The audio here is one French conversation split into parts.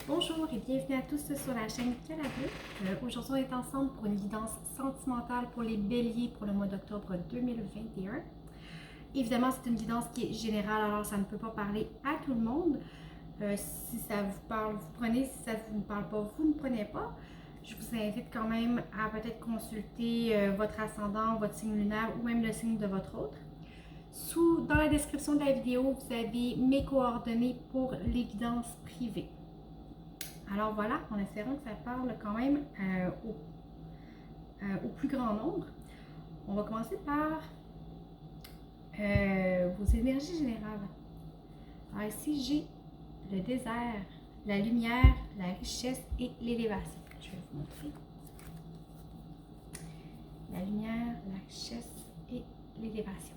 Bonjour et bienvenue à tous sur la chaîne Calabé. Aujourd'hui, on est ensemble pour une guidance sentimentale pour les béliers pour le mois d'octobre 2021. Évidemment, c'est une guidance qui est générale, alors ça ne peut pas parler à tout le monde. Si ça vous parle, vous prenez. Si ça ne vous parle pas, vous ne prenez pas. Je vous invite quand même à peut-être consulter votre ascendant, votre signe lunaire ou même le signe de votre autre. Dans la description de la vidéo, vous avez mes coordonnées pour les guidances privées. Alors voilà, en espérant que ça parle quand même au plus grand nombre. On va commencer par vos énergies générales. Alors ici, j'ai le désert, la lumière, la richesse et l'élévation. Je vais vous montrer. La lumière, la richesse et l'élévation.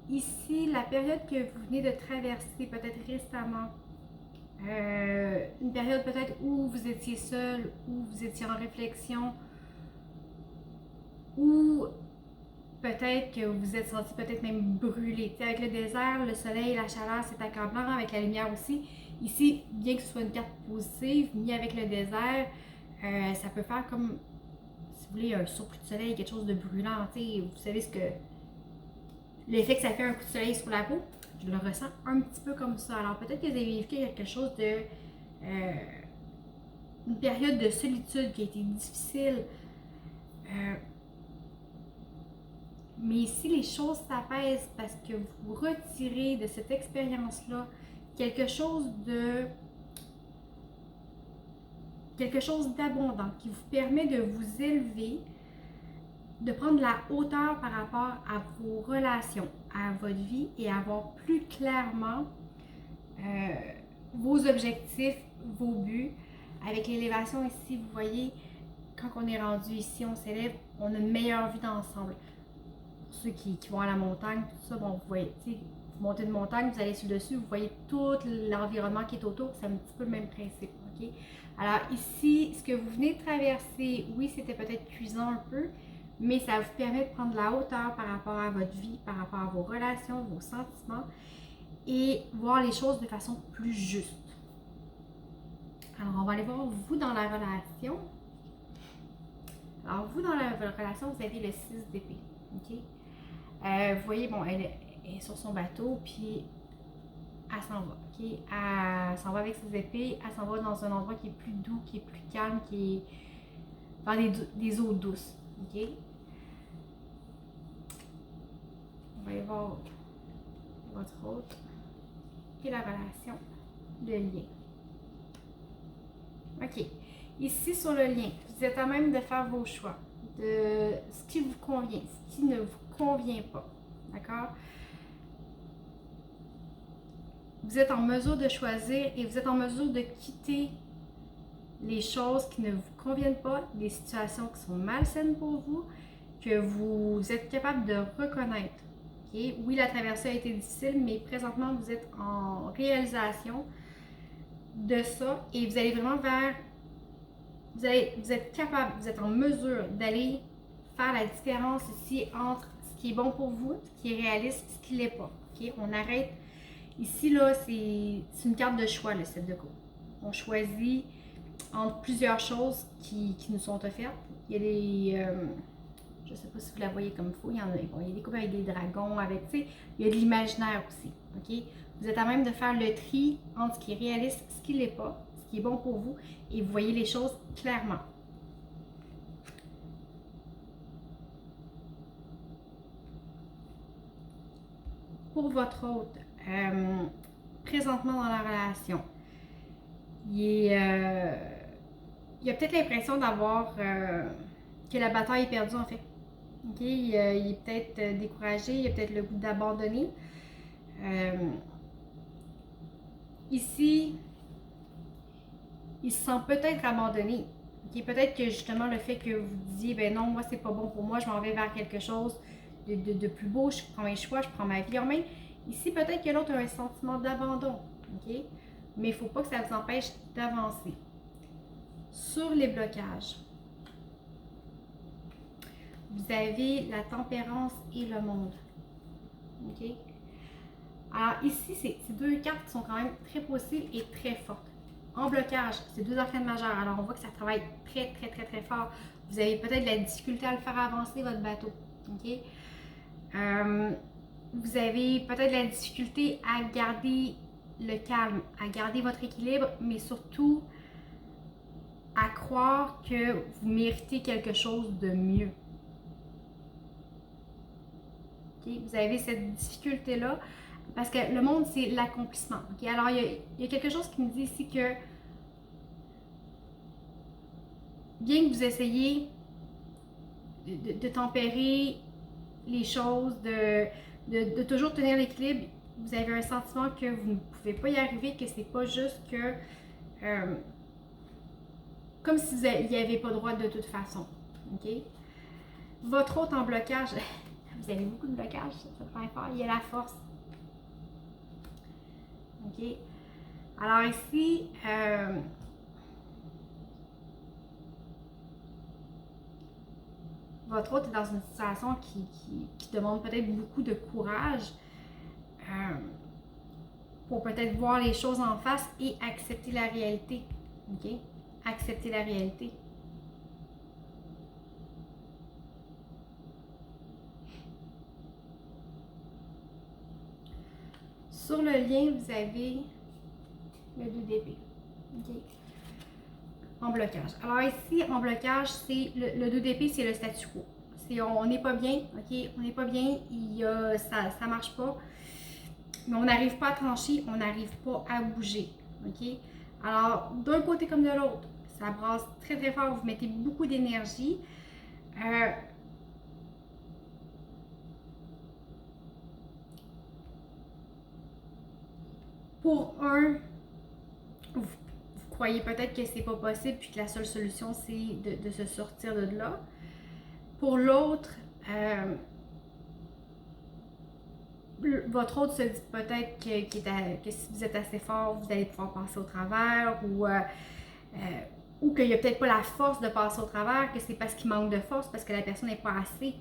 Ici, la période que vous venez de traverser, peut-être récemment, une période peut-être où vous étiez seul, où vous étiez en réflexion, ou peut-être que vous vous êtes senti peut-être même brûlé. T'sais, avec le désert, le soleil, la chaleur, c'est accablant, avec la lumière aussi. Ici, bien que ce soit une carte positive, mis avec le désert, ça peut faire comme, si vous voulez, un surplus de soleil, quelque chose de brûlant. Vous savez ce que l'effet que ça fait un coup de soleil sur la peau, je le ressens un petit peu comme ça. Alors peut-être que vous avez vécu quelque chose de... une période de solitude qui a été difficile. Mais ici, les choses s'apaisent parce que vous retirez de cette expérience-là quelque chose d'abondant qui vous permet de vous élever, de prendre la hauteur par rapport à vos relations, à votre vie et à voir plus clairement vos objectifs, vos buts. Avec l'élévation ici, vous voyez, quand on est rendu ici, on s'élève, on a une meilleure vie d'ensemble. Pour ceux qui vont à la montagne, tout ça, bon, vous voyez, vous montez une montagne, vous allez sur le dessus, vous voyez tout l'environnement qui est autour, c'est un petit peu le même principe, ok? Alors ici, ce que vous venez de traverser, oui, c'était peut-être cuisant un peu, mais ça vous permet de prendre de la hauteur par rapport à votre vie, par rapport à vos relations, vos sentiments et voir les choses de façon plus juste. Alors, on va aller voir vous dans la relation. Alors, vous dans la relation, vous avez le 6 d'épée. OK? Vous voyez, bon, elle est sur son bateau, puis elle s'en va. OK? Elle s'en va avec ses épées, elle s'en va dans un endroit qui est plus doux, qui est plus calme, qui est dans des eaux douces. OK? On va aller voir votre autre et la relation, le lien. OK. Ici, sur le lien, vous êtes à même de faire vos choix, de ce qui vous convient, ce qui ne vous convient pas. D'accord? Vous êtes en mesure de choisir et vous êtes en mesure de quitter les choses qui ne vous conviennent pas, des situations qui sont malsaines pour vous, que vous êtes capable de reconnaître. Okay? Oui, la traversée a été difficile, mais présentement, vous êtes en réalisation de ça et vous allez vraiment vers... Vous êtes capable, vous êtes en mesure d'aller faire la différence ici entre ce qui est bon pour vous, ce qui est réaliste, ce qui ne l'est pas. Okay? On arrête. Ici, là, c'est une carte de choix, le 7 de coupe. On choisit entre plusieurs choses qui nous sont offertes. Il y a des... je ne sais pas si vous la voyez comme il faut. Il y a des coupes avec des dragons, avec, tu sais, il y a de l'imaginaire aussi. OK? Vous êtes à même de faire le tri entre ce qui est réaliste, ce qui ne l'est pas, ce qui est bon pour vous, et vous voyez les choses clairement. Pour votre hôte, présentement dans la relation, il a peut-être l'impression d'avoir que la bataille est perdue en fait. Okay? Il est peut-être découragé, il a peut-être le goût d'abandonner. Ici, il se sent peut-être abandonné. Okay? Peut-être que justement le fait que vous disiez, ben non, moi c'est pas bon pour moi, je m'en vais vers quelque chose de plus beau, je prends mes choix, je prends ma vie en main. Ici, peut-être que l'autre a un sentiment d'abandon, ok? Mais il ne faut pas que ça vous empêche d'avancer. Sur les blocages, vous avez la tempérance et le monde, ok? Alors ici, c'est deux cartes qui sont quand même très positives et très fortes. En blocage, c'est deux arcanes majeures. Alors on voit que ça travaille très, très, très, très fort. Vous avez peut-être de la difficulté à le faire avancer, votre bateau. OK? Vous avez peut-être de la difficulté à garder le calme, à garder votre équilibre, mais surtout à croire que vous méritez quelque chose de mieux. Okay? Vous avez cette difficulté-là parce que le monde, c'est l'accomplissement. Okay? Alors, il y a quelque chose qui me dit ici que bien que vous essayez de tempérer les choses, de toujours tenir l'équilibre, vous avez un sentiment que vous ne pouvez pas y arriver, que c'est pas juste que comme si vous n'y avez pas droit de toute façon. OK? Votre hôte en blocage, vous avez beaucoup de blocage, ça travaille fort, il y a la force. OK? Alors ici, votre hôte est dans une situation qui demande peut-être beaucoup de courage pour peut-être voir les choses en face et accepter la réalité. OK? Accepter la réalité. Sur le lien, vous avez le 2 d'épée. OK? En blocage. Alors ici, en blocage, c'est le 2 d'épée, c'est le statu quo. On n'est pas bien, OK? On n'est pas bien, ça ne marche pas. Mais on n'arrive pas à trancher, on n'arrive pas à bouger, OK? Alors, d'un côté comme de l'autre, ça brasse très très fort, vous mettez beaucoup d'énergie. Pour un, vous croyez peut-être que c'est pas possible puis que la seule solution c'est de se sortir de là. Pour l'autre, votre autre se dit peut-être que si vous êtes assez fort, vous allez pouvoir passer au travers ou qu'il n'y a peut-être pas la force de passer au travers, que c'est parce qu'il manque de force, parce que la personne n'est pas assez.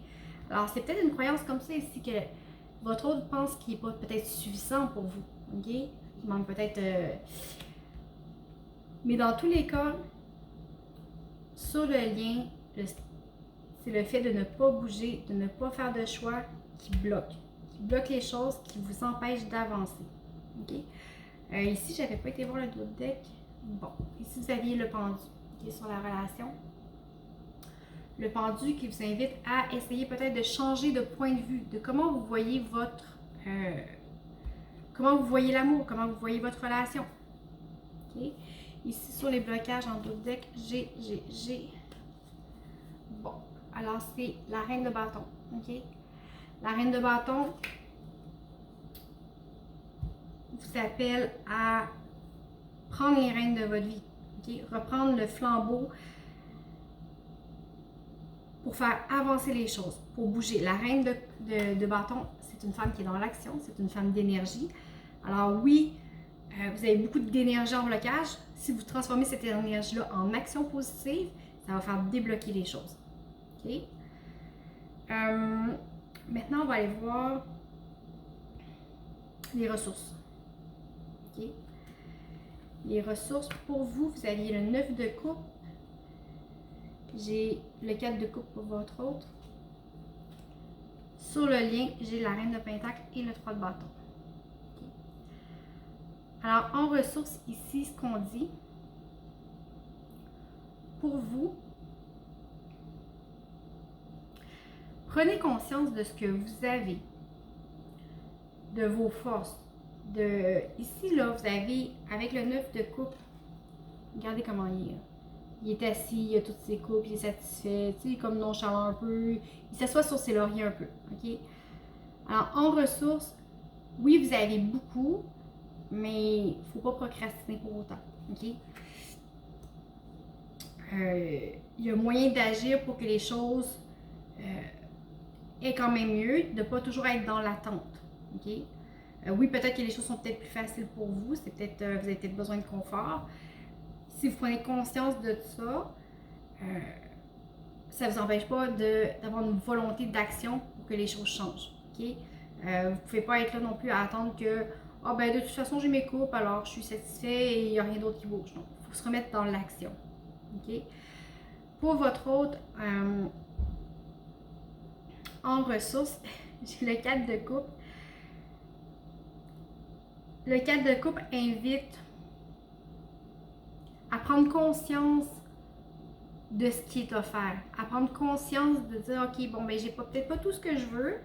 Alors, c'est peut-être une croyance comme ça ici que votre autre pense qu'il n'est pas peut-être suffisant pour vous. OK? Il manque peut-être. Mais dans tous les cas, sur le lien, c'est le fait de ne pas bouger, de ne pas faire de choix qui bloque. Qui bloque les choses, qui vous empêche d'avancer. OK? Ici, je n'avais pas été voir le dos de deck. Bon, ici, vous aviez le pendu qui est sur la relation. Le pendu qui vous invite à essayer peut-être de changer de point de vue, de comment vous voyez comment vous voyez l'amour, comment vous voyez votre relation. OK? Ici, sur les blocages en dos de deck, j'ai. Bon, alors c'est la reine de bâton. OK? La reine de bâton vous appelle à prendre les rênes de votre vie. Okay? Reprendre le flambeau pour faire avancer les choses, pour bouger. La reine de bâton, c'est une femme qui est dans l'action, c'est une femme d'énergie. Alors oui, vous avez beaucoup d'énergie en blocage. Si vous transformez cette énergie-là en action positive, ça va faire débloquer les choses. OK? Maintenant, on va aller voir les ressources. OK? Les ressources, pour vous, vous aviez le 9 de coupe. J'ai le 4 de coupe pour votre autre. Sur le lien, j'ai la reine de pentacle et le 3 de bâton. Okay. Alors, en ressources, ici, ce qu'on dit, pour vous, prenez conscience de ce que vous avez, de vos forces. Ici, là, vous avez, avec le 9 de coupe, regardez comment il est. Il est assis, il a toutes ses coupes, il est satisfait, tu sais, comme nonchalant un peu. Il s'assoit sur ses lauriers un peu, OK? Alors, en ressources, oui, vous avez beaucoup, mais il ne faut pas procrastiner pour autant, OK? Il y a moyen d'agir pour que les choses aient quand même mieux, de ne pas toujours être dans l'attente, OK? Oui, peut-être que les choses sont peut-être plus faciles pour vous, c'est peut-être, vous avez peut-être besoin de confort. Si vous prenez conscience de ça, ça ne vous empêche pas d'avoir une volonté d'action pour que les choses changent. Okay? Vous ne pouvez pas être là non plus à attendre que ah ben de toute façon j'ai mes coupes, alors je suis satisfait et il n'y a rien d'autre qui bouge. Non, il faut se remettre dans l'action. Okay? Pour votre autre, en ressources, j'ai le 4 de coupe. Le 4 de coupe invite à prendre conscience de ce qui est offert, à prendre conscience de dire ok, bon ben j'ai peut-être pas tout ce que je veux,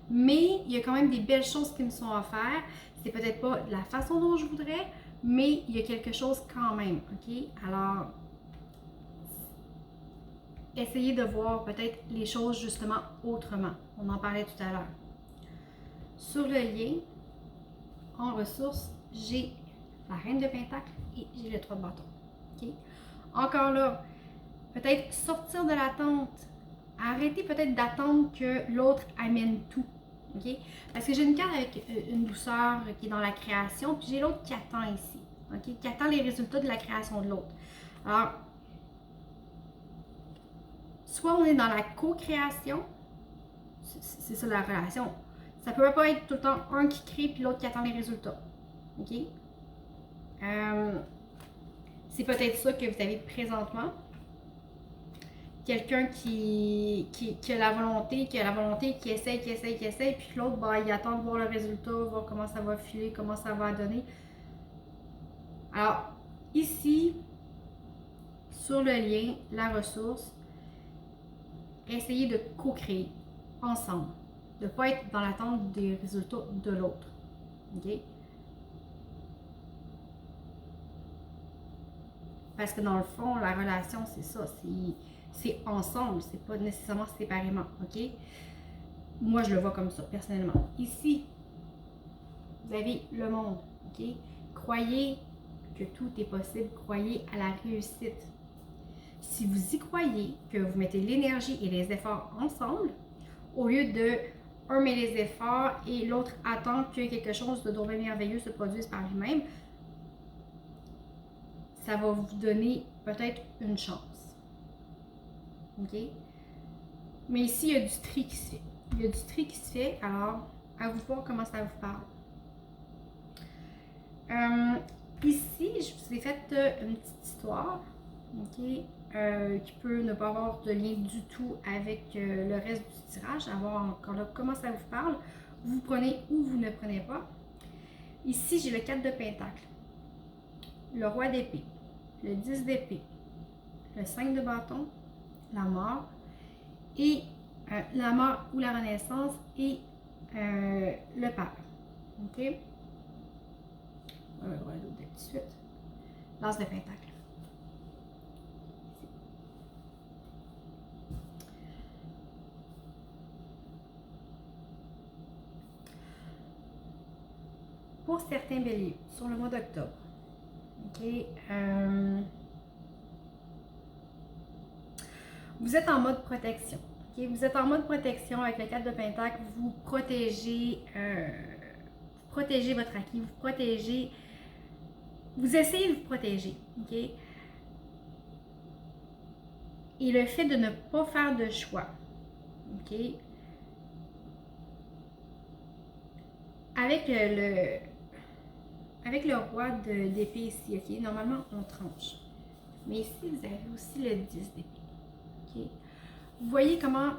mais il y a quand même des belles choses qui me sont offertes. C'est peut-être pas de la façon dont je voudrais, mais il y a quelque chose quand même, ok? Alors, essayez de voir peut-être les choses justement autrement. On en parlait tout à l'heure. Sur le lien, en ressources, j'ai la reine de pentacle et j'ai le 3 de bâton. Okay? Encore là, peut-être sortir de l'attente. Arrêtez peut-être d'attendre que l'autre amène tout. Okay? Parce que j'ai une carte avec une douceur qui est dans la création, puis j'ai l'autre qui attend ici. Okay? Qui attend les résultats de la création de l'autre. Alors, soit on est dans la co-création, c'est ça la relation. Ça peut pas être tout le temps un qui crée puis l'autre qui attend les résultats. OK? C'est peut-être ça que vous avez présentement. Quelqu'un qui a la volonté, qui essaye, puis l'autre, bah, il attend de voir le résultat, voir comment ça va filer, comment ça va donner. Alors, ici, sur le lien, la ressource, essayez de co-créer ensemble. De ne pas être dans l'attente des résultats de l'autre. OK? Parce que dans le fond, la relation, c'est ça. C'est ensemble, c'est pas nécessairement séparément. OK? Moi, je le vois comme ça, personnellement. Ici, vous avez le monde. OK? Croyez que tout est possible. Croyez à la réussite. Si vous y croyez, que vous mettez l'énergie et les efforts ensemble, au lieu de un met les efforts et l'autre attend que quelque chose de dommage merveilleux se produise par lui-même, ça va vous donner peut-être une chance. OK? Mais ici, il y a du tri qui se fait. Il y a du tri qui se fait, alors à vous voir comment ça vous parle. Ici, je vous ai fait une petite histoire, OK? Qui peut ne pas avoir de lien du tout avec le reste du tirage, à voir encore là comment ça vous parle. Vous prenez ou vous ne prenez pas. Ici, j'ai le 4 de pentacle, le roi d'épée, le 10 d'épée, le 5 de bâton, la mort, et la mort ou la renaissance et le pape. OK? On va l'autre tout de suite. L'as de pentacle. Pour certains béliers, sur le mois d'octobre, OK? Vous êtes en mode protection. Okay? Vous êtes en mode protection avec le 4 de pentacle. Vous protégez votre acquis. Vous protégez. Vous essayez de vous protéger. Okay? Et le fait de ne pas faire de choix. Okay? Avec avec le roi d'épée ici, ok? Normalement, on tranche. Mais ici, vous avez aussi le 10 d'épée. Okay? Vous voyez comment,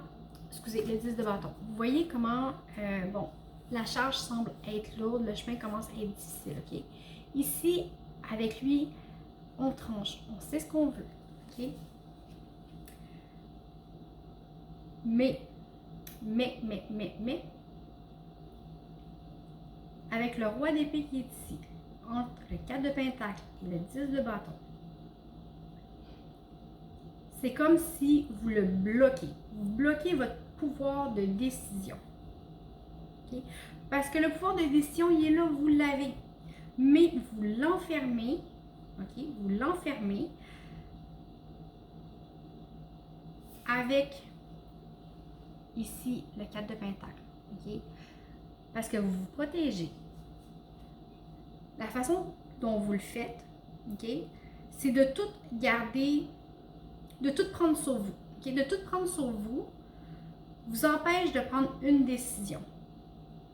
excusez, le 10 de bâton. Vous voyez comment, bon, la charge semble être lourde, le chemin commence à être difficile, ok? Ici, avec lui, on tranche, on sait ce qu'on veut, ok? Mais, avec le roi d'épée qui est ici, entre le 4 de pentacle et le 10 de bâton, c'est comme si vous le bloquez. Vous bloquez votre pouvoir de décision. Okay? Parce que le pouvoir de décision, il est là, vous l'avez. Mais vous l'enfermez. Okay? Vous l'enfermez avec ici le 4 de pentacle. Okay? Parce que vous vous protégez. la façon dont vous le faites, ok, c'est de tout garder, de tout prendre sur vous. Ok, de tout prendre sur vous vous empêche de prendre une décision.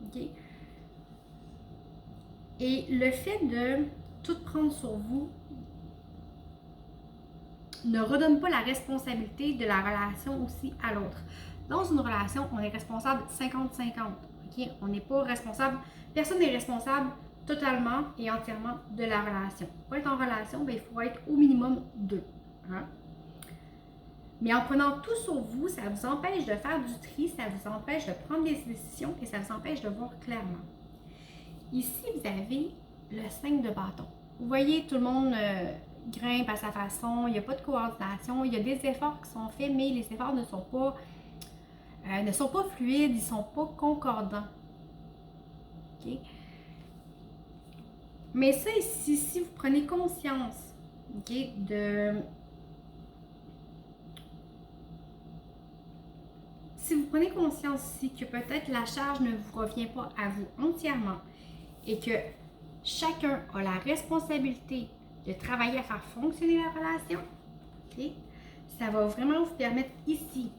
Ok? Et le fait de tout prendre sur vous ne redonne pas la responsabilité de la relation aussi à l'autre. Dans une relation, on est responsable 50-50. Okay? On n'est pas responsable, personne n'est responsable totalement et entièrement de la relation. Pour être en relation, bien, il faut être au minimum deux. Hein? Mais en prenant tout sur vous, ça vous empêche de faire du tri, ça vous empêche de prendre des décisions et ça vous empêche de voir clairement. Ici, vous avez le 5 de bâton. Vous voyez, tout le monde grimpe à sa façon, il n'y a pas de coordination, il y a des efforts qui sont faits, mais les efforts ne sont pas fluides, ils ne sont pas concordants. Okay? Mais ça ici, si vous prenez conscience, okay, si vous prenez conscience ici que peut-être la charge ne vous revient pas à vous entièrement et que chacun a la responsabilité de travailler à faire fonctionner la relation, okay, ça va vraiment vous permettre ici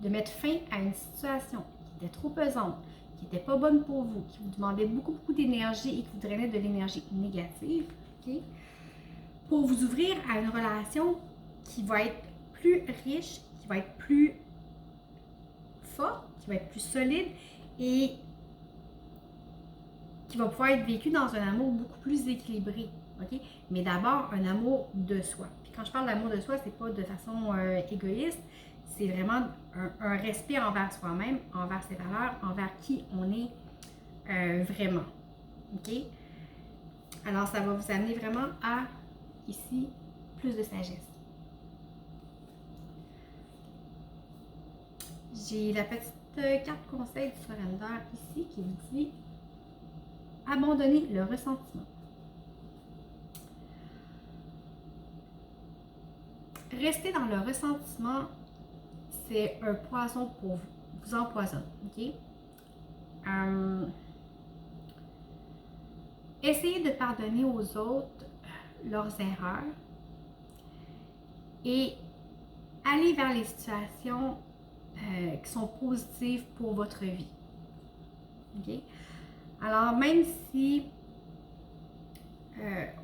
de mettre fin à une situation qui était trop pesante, qui n'était pas bonne pour vous, qui vous demandait beaucoup d'énergie et qui vous drainait de l'énergie négative, okay, pour vous ouvrir à une relation qui va être plus riche, qui va être plus forte, qui va être plus solide et qui va pouvoir être vécue dans un amour beaucoup plus équilibré. Okay? Mais d'abord, un amour de soi. Puis quand je parle d'amour de soi, c'est pas de façon égoïste, c'est vraiment un respect envers soi-même, envers ses valeurs, envers qui on est vraiment. OK? Alors, ça va vous amener vraiment à, ici, plus de sagesse. J'ai la petite carte conseil du surrender ici qui vous dit abandonner le ressentiment. Rester dans le ressentiment, c'est un poison pour vous. Vous empoisonne, ok? Essayez de pardonner aux autres leurs erreurs et aller vers les situations qui sont positives pour votre vie. Okay? Alors, même si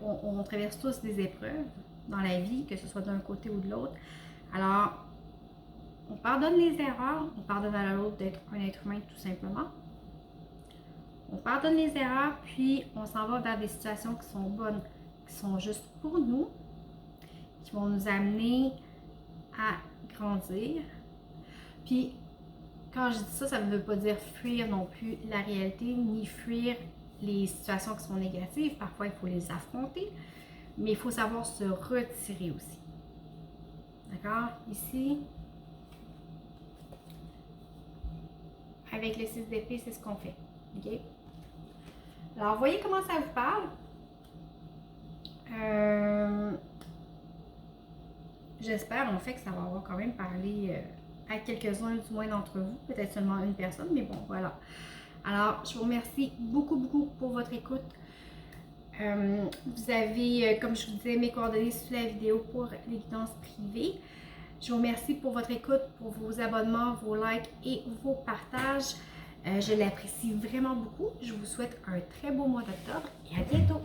on traverse tous des épreuves dans la vie, que ce soit d'un côté ou de l'autre, alors on pardonne les erreurs, on pardonne à l'autre d'être un être humain tout simplement. On pardonne les erreurs, puis on s'en va vers des situations qui sont bonnes, qui sont juste pour nous, qui vont nous amener à grandir. Puis, quand je dis ça, ça ne veut pas dire fuir non plus la réalité, ni fuir les situations qui sont négatives. Parfois, il faut les affronter, mais il faut savoir se retirer aussi. D'accord? Ici, avec le 6 d'épée, c'est ce qu'on fait. OK? Alors, voyez comment ça vous parle. J'espère en fait que ça va avoir quand même parlé à quelques-uns du moins d'entre vous, peut-être seulement une personne, mais bon, voilà. Alors, je vous remercie beaucoup pour votre écoute. Vous avez, comme je vous disais, mes coordonnées sous la vidéo pour les guidances privées. Je vous remercie pour votre écoute, pour vos abonnements, vos likes et vos partages. Je l'apprécie vraiment beaucoup. Je vous souhaite un très beau mois d'octobre et à bientôt!